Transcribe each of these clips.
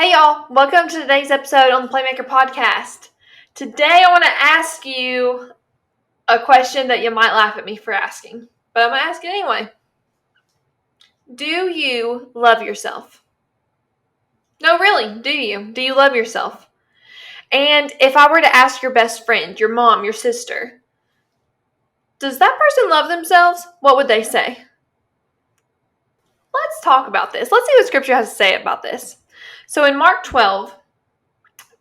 Hey y'all, welcome to today's episode on the Playmaker podcast. Today I want to ask you a question that you might laugh at me for asking, but I'm going to ask it anyway. Do you love yourself? No, really, do you? Do you love yourself? And if I were to ask your best friend, your mom, your sister, does that person love themselves? What would they say? Let's talk about this. Let's see what scripture has to say about this. So in Mark 12,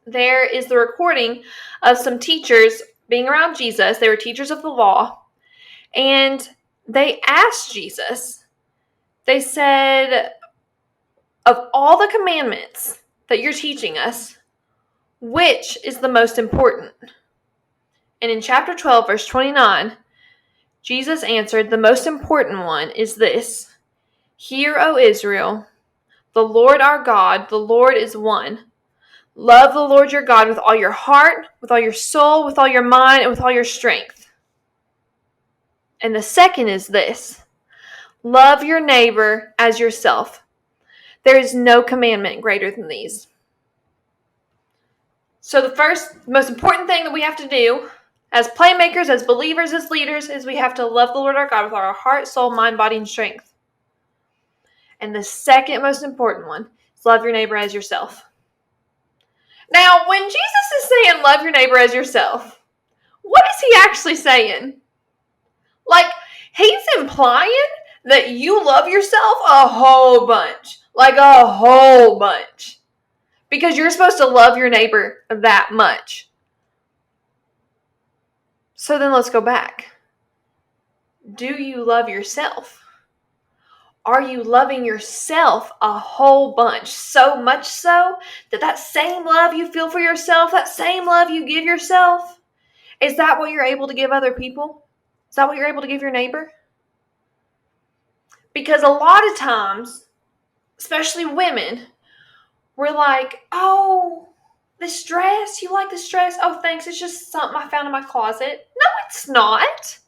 there is the recording of some teachers being around Jesus. They were teachers of the law. And they asked Jesus, they said, of all the commandments that you're teaching us, which is the most important? And in chapter 12, verse 29, Jesus answered, the most important one is this: Hear, O Israel, the Lord our God, the Lord is one. Love the Lord your God with all your heart, with all your soul, with all your mind, and with all your strength. And the second is this: love your neighbor as yourself. There is no commandment greater than these. So the first, most important thing that we have to do as playmakers, as believers, as leaders, is we have to love the Lord our God with our heart, soul, mind, body, and strength. And the second most important one is love your neighbor as yourself. Now, when Jesus is saying love your neighbor as yourself, what is he actually saying? Like, he's implying that you love yourself a whole bunch. Like a whole bunch. Because you're supposed to love your neighbor that much. So then let's go back. Do you love yourself? Are you loving yourself a whole bunch? So much so that same love you feel for yourself, that same love you give yourself, is that what you're able to give other people? Is that what you're able to give your neighbor? Because a lot of times, especially women, we're like, oh, this dress, you like this dress? Oh, thanks, it's just something I found in my closet. No, it's not.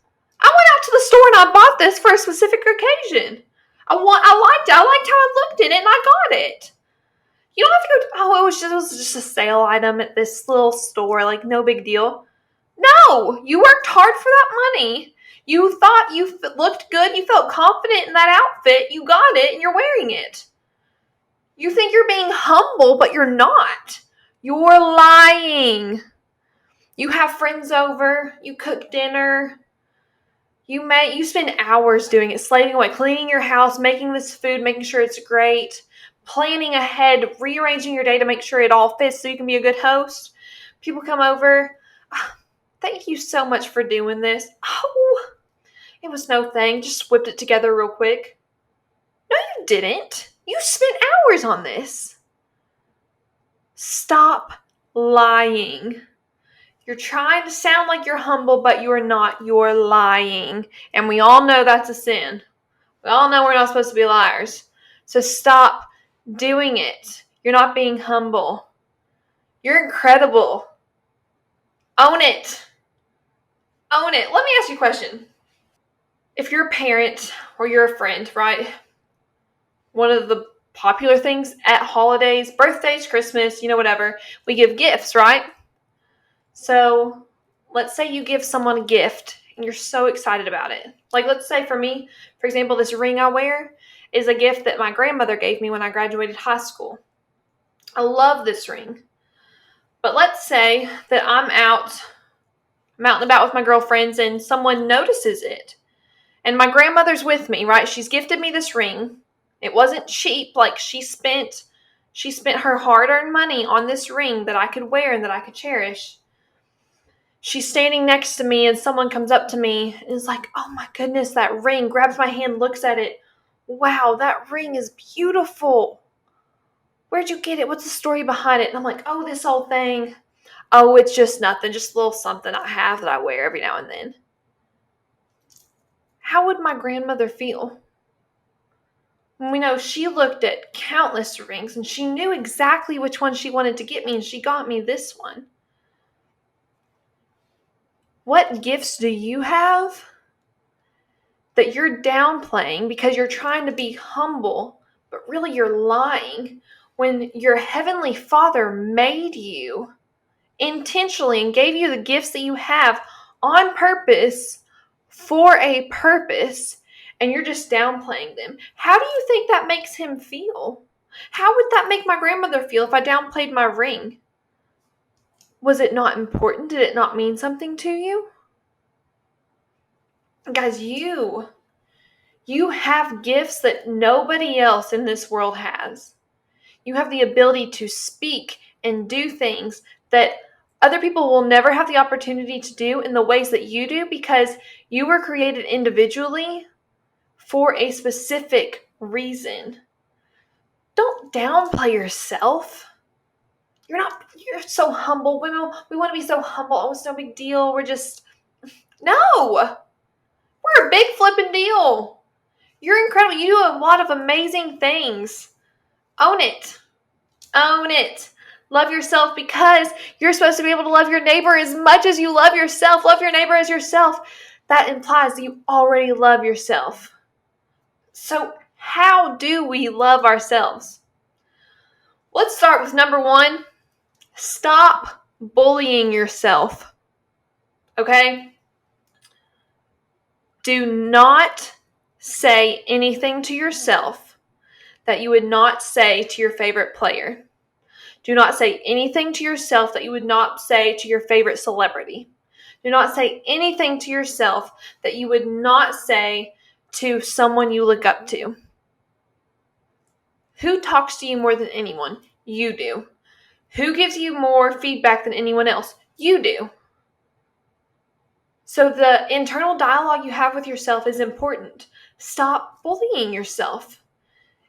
I went out to the store and I bought this for a specific occasion. I liked it. I liked how I looked in it and I got it. You don't have to go, oh, it was just a sale item at this little store, like no big deal. No, you worked hard for that money. You thought you looked good, you felt confident in that outfit, you got it, and you're wearing it. You think you're being humble, but you're not. You're lying. You have friends over, you cook dinner, you spend hours doing it, slaving away, cleaning your house, making this food, making sure it's great, planning ahead, rearranging your day to make sure it all fits so you can be a good host. People come over. Thank you so much for doing this. Oh, it was no thing. Just whipped it together real quick. No, you didn't. You spent hours on this. Stop lying. You're trying to sound like you're humble, but you are not. You're lying. And we all know that's a sin. We all know we're not supposed to be liars. So stop doing it. You're not being humble. You're incredible. Own it. Own it. Let me ask you a question. If you're a parent or you're a friend, right? One of the popular things at holidays, birthdays, Christmas, whatever, we give gifts, right? So let's say you give someone a gift and you're so excited about it. Like, let's say for me, for example, this ring I wear is a gift that my grandmother gave me when I graduated high school. I love this ring. But let's say that I'm out and about with my girlfriends and someone notices it. And my grandmother's with me, right? She's gifted me this ring. It wasn't cheap. Like, she spent her hard-earned money on this ring that I could wear and that I could cherish. She's standing next to me and someone comes up to me and is like, oh my goodness, that ring, grabs my hand, looks at it. Wow, that ring is beautiful. Where'd you get it? What's the story behind it? And I'm like, oh, this old thing. Oh, it's just nothing, just a little something I have that I wear every now and then. How would my grandmother feel? We know she looked at countless rings and she knew exactly which one she wanted to get me, and she got me this one. What gifts do you have that you're downplaying because you're trying to be humble, but really you're lying? when your Heavenly Father made you intentionally and gave you the gifts that you have on purpose for a purpose, and you're just downplaying them? How do you think that makes him feel? How would that make my grandmother feel if I downplayed my ring? Was it not important? Did it not mean something to you? Guys, you have gifts that nobody else in this world has. You have the ability to speak and do things that other people will never have the opportunity to do in the ways that you do, because you were created individually for a specific reason. Don't downplay yourself. You're so humble. Women, we want to be so humble. Oh, it's no big deal. No. We're a big flipping deal. You're incredible. You do a lot of amazing things. Own it. Own it. Love yourself, because you're supposed to be able to love your neighbor as much as you love yourself. Love your neighbor as yourself. That implies that you already love yourself. So how do we love ourselves? Let's start with number 1. Stop bullying yourself. Okay? Do not say anything to yourself that you would not say to your favorite player. Do not say anything to yourself that you would not say to your favorite celebrity. Do not say anything to yourself that you would not say to someone you look up to. Who talks to you more than anyone? You do. Who gives you more feedback than anyone else? You do. So the internal dialogue you have with yourself is important. Stop bullying yourself.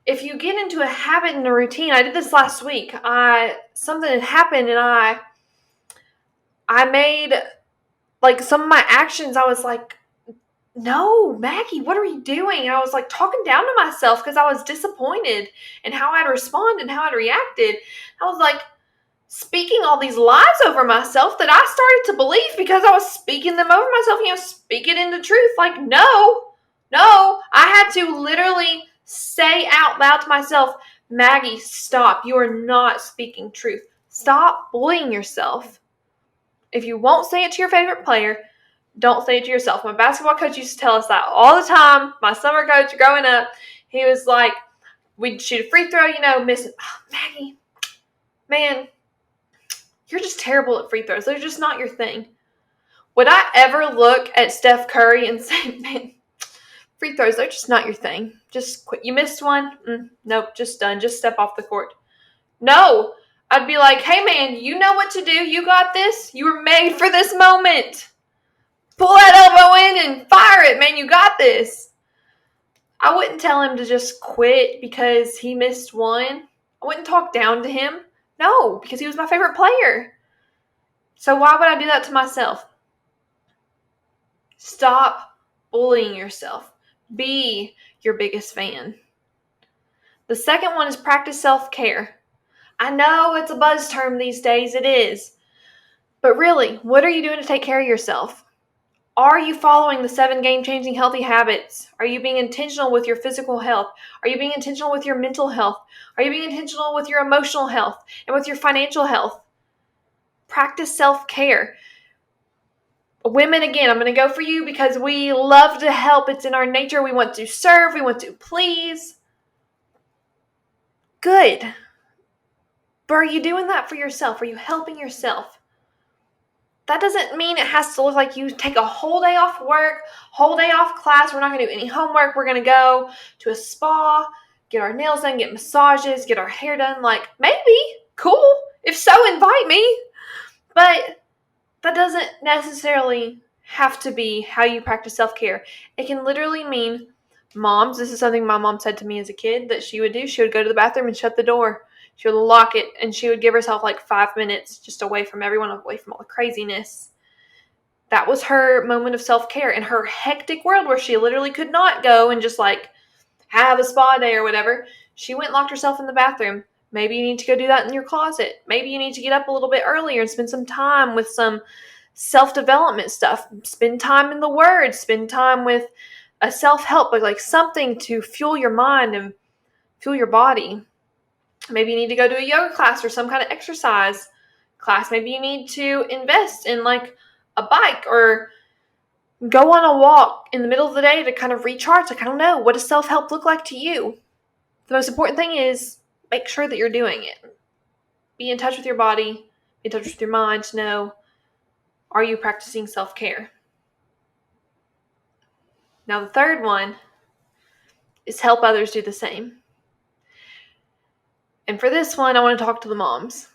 If you get into a habit and a routine, I did this last week. Something had happened, and I made, like, some of my actions, I was like, no, Maggie, what are you doing? And I was like talking down to myself because I was disappointed in how I'd responded and how I'd reacted. I was like speaking all these lies over myself that I started to believe because I was speaking them over myself, speak it into truth. Like, no, I had to literally say out loud to myself, Maggie, stop. You are not speaking truth. Stop bullying yourself. If you won't say it to your favorite player, don't say it to yourself. My basketball coach used to tell us that all the time. My summer coach growing up, he was like, we'd shoot a free throw, miss it. Oh, Maggie, man, you're just terrible at free throws. They're just not your thing. Would I ever look at Steph Curry and say, man, free throws, they're just not your thing. Just quit. You missed one? Nope, just done. Just step off the court. No. I'd be like, hey, man, you know what to do. You got this. You were made for this moment. Pull that elbow in and fire it, man. You got this. I wouldn't tell him to just quit because he missed one. I wouldn't talk down to him. No, because he was my favorite player. So why would I do that to myself? Stop bullying yourself. Be your biggest fan. The second one is practice self-care. I know it's a buzz term these days. It is. But really, what are you doing to take care of yourself? Are you following the 7 game-changing healthy habits? Are you being intentional with your physical health? Are you being intentional with your mental health? Are you being intentional with your emotional health and with your financial health? Practice self-care. Women, again, I'm going to go for you because we love to help. It's in our nature. We want to serve. We want to please. Good. But are you doing that for yourself? Are you helping yourself? That doesn't mean it has to look like you take a whole day off work, whole day off class. We're not going to do any homework. We're going to go to a spa, get our nails done, get massages, get our hair done. Like, maybe. Cool. If so, invite me. But that doesn't necessarily have to be how you practice self-care. It can literally mean, moms, this is something my mom said to me as a kid that she would do. She would go to the bathroom and shut the door. She would lock it, and she would give herself like 5 minutes just away from everyone, away from all the craziness. That was her moment of self-care in her hectic world where she literally could not go and just like have a spa day or whatever. She went and locked herself in the bathroom. Maybe you need to go do that in your closet. Maybe you need to get up a little bit earlier and spend some time with some self-development stuff. Spend time in the Word. Spend time with a self-help, like something to fuel your mind and fuel your body. Maybe you need to go to a yoga class or some kind of exercise class. Maybe you need to invest in like a bike or go on a walk in the middle of the day to kind of recharge. Like, I don't know. What does self-help look like to you? The most important thing is make sure that you're doing it. Be in touch with your body. Be in touch with your mind to know, are you practicing self-care? Now, the third one is help others do the same. And for this one, I want to talk to the moms.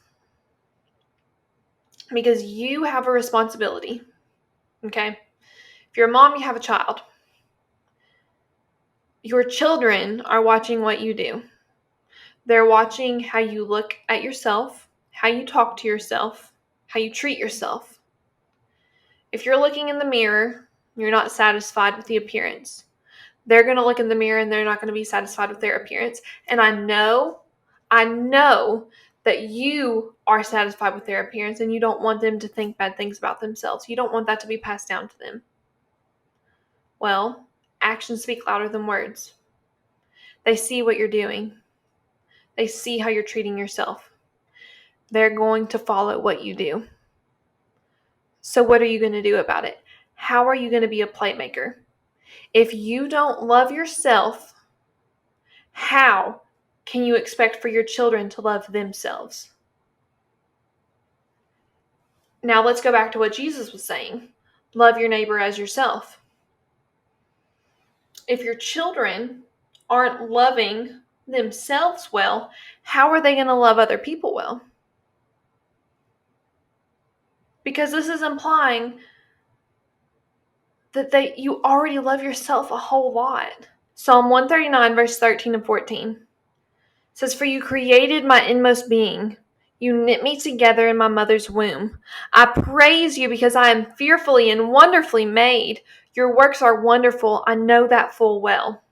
Because you have a responsibility. Okay? If you're a mom, you have a child. Your children are watching what you do. They're watching how you look at yourself, how you talk to yourself, how you treat yourself. If you're looking in the mirror, you're not satisfied with the appearance. They're going to look in the mirror and they're not going to be satisfied with their appearance. And I know that you are satisfied with their appearance and you don't want them to think bad things about themselves. You don't want that to be passed down to them. Well, actions speak louder than words. They see what you're doing. They see how you're treating yourself. They're going to follow what you do. So what are you going to do about it? How are you going to be a playmaker? If you don't love yourself, how can you expect for your children to love themselves? Now let's go back to what Jesus was saying. Love your neighbor as yourself. If your children aren't loving themselves well, how are they going to love other people well? Because this is implying that you already love yourself a whole lot. Psalm 139, verse 13 and 14 says, "For you created my inmost being. You knit me together in my mother's womb. I praise you because I am fearfully and wonderfully made. Your works are wonderful. I know that full well."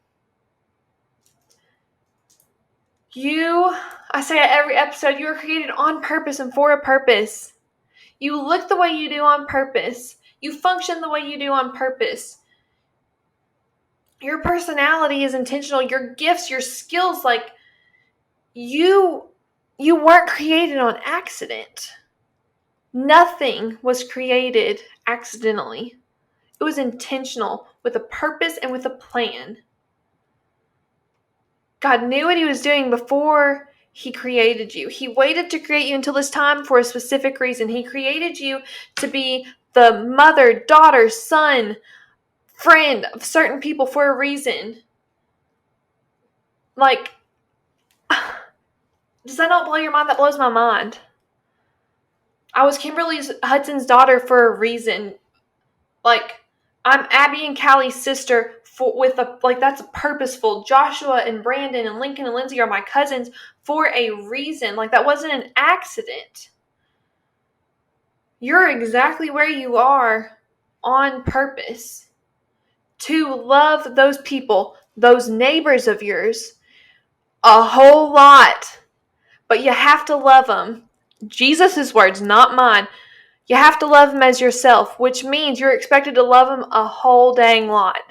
I say at every episode, you are created on purpose and for a purpose. You look the way you do on purpose. You function the way you do on purpose. Your personality is intentional. Your gifts, your skills, like you weren't created on accident. Nothing was created accidentally. It was intentional with a purpose and with a plan. God knew what he was doing before he created you. He waited to create you until this time for a specific reason. He created you to be the mother, daughter, son, friend of certain people for a reason. Like, does that not blow your mind? That blows my mind. I was Kimberly Hudson's daughter for a reason. Like, I'm Abby and Callie's sister that's purposeful. Joshua and Brandon and Lincoln and Lindsay are my cousins for a reason. Like, that wasn't an accident. You're exactly where you are on purpose to love those people, those neighbors of yours, a whole lot. But you have to love them. Jesus' words, not mine. You have to love them as yourself, which means you're expected to love them a whole dang lot.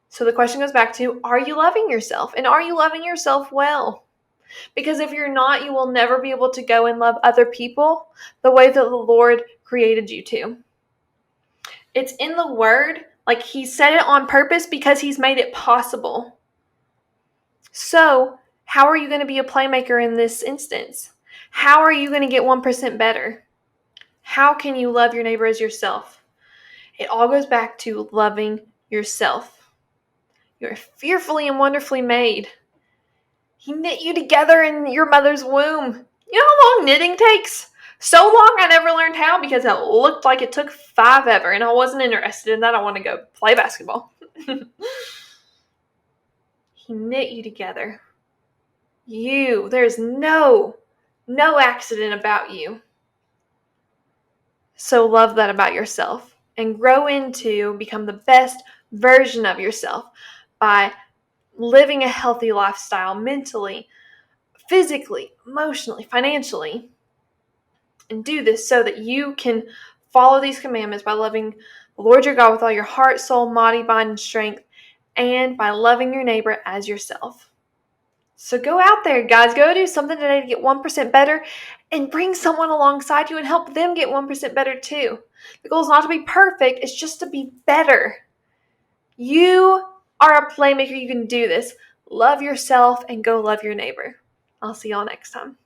So the question goes back to, are you loving yourself? And are you loving yourself well? Because if you're not, you will never be able to go and love other people the way that the Lord created you to. It's in the Word, like he said it on purpose because he's made it possible. So, how are you going to be a playmaker in this instance? How are you going to get 1% better? How can you love your neighbor as yourself? It all goes back to loving yourself. You're fearfully and wonderfully made. He knit you together in your mother's womb. You know how long knitting takes? So long I never learned how because it looked like it took 5 ever, and I wasn't interested in that. I want to go play basketball. He knit you together. There's no accident about you. So love that about yourself and grow into become the best version of yourself by living a healthy lifestyle mentally, physically, emotionally, financially. And do this so that you can follow these commandments by loving the Lord your God with all your heart, soul, body, mind, and strength, and by loving your neighbor as yourself. So go out there, guys. Go do something today to get 1% better and bring someone alongside you and help them get 1% better too. The goal is not to be perfect. It's just to be better. You are a playmaker. You can do this. Love yourself and go love your neighbor. I'll see y'all next time.